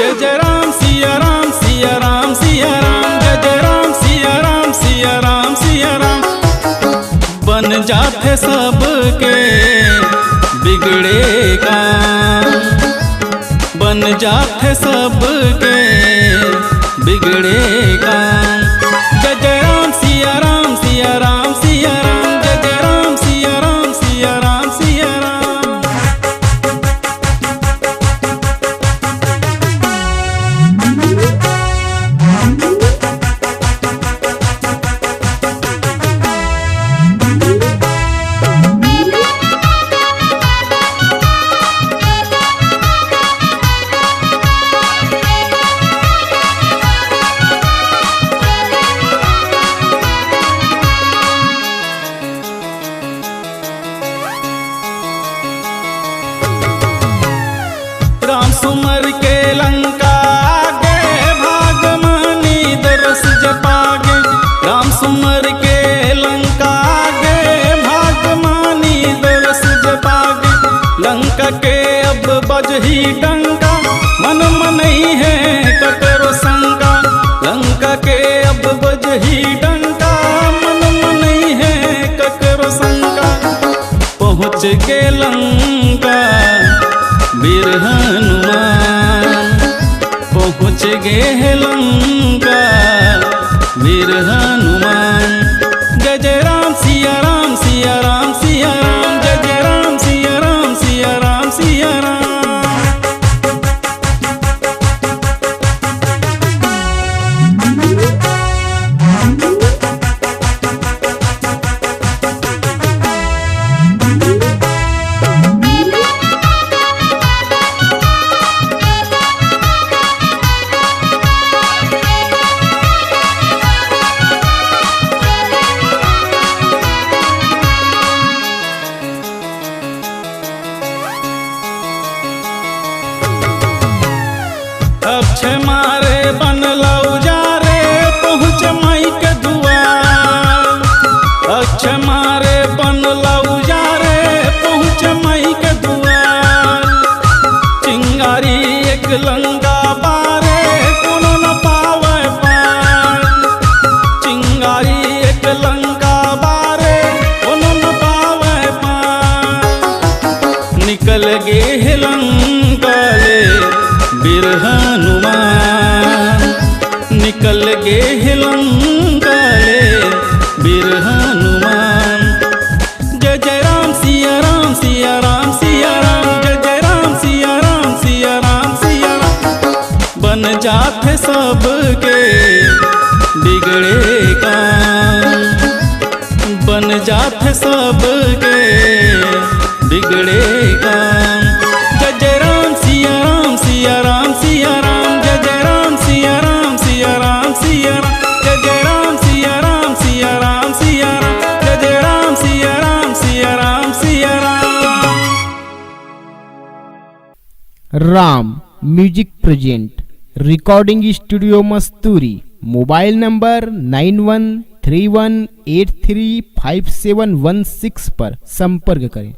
जय जय राम सिया राम सिया राम सिया राम, जय जय राम सिया राम सिया राम सिया राम। बन जाते सबके बिगड़े काम, बन जाते सबके बिगड़े काम। जय जय राम सिया राम सिया राम सिया राम, जय जय राम सिया राम सिया राम सिया राम। राम सुमर के लंका गे भाग मानी दरस जपागे, राम सुमर के लंका गे भाग मानी दरस जपागे। लंका के अब बजही डंका मन मनई है ककरो शंका, लंका के अब बजही डंका मन मनई है ककरो शंका। पहुँच के लंका वीर हनुमान, पहुँच गए लंका वीर हनुमान। जय जय राम सिया राम सिया राम सिया राम, जय जय राम सिया राम सिया राम सिया राम। अक्षय मारे बनला उजारे पहुँच माई के दुआर, अक्षय मारे बनला उजारे पहुँच माई के दुआर। चिंगारी एक लंका बारे कोनो न पावे पार, चिंगारी एक लंका बारे कोनो न पावे पार। निकल गे लंका ले वीर हनुमान, निकल गे लंका ले वीर हनुमान। जय जय राम सिया राम सिया राम सिया राम, जय जय राम सिया राम सिया राम सिया राम। बन जाते सबके बिगड़े काम, बन जाते सबके बिगड़े काम। जय जय राम सिया राम सिया राम सिया राम, जय जय राम सिया राम सिया राम सिया राम, जय जय राम सिया राम सिया राम सिया राम, जय जय Ram Siya Ram Siya Ram Siya Ram. Ram music present recording studio Masturi. Mobile number 9131835716 पर संपर्क करें।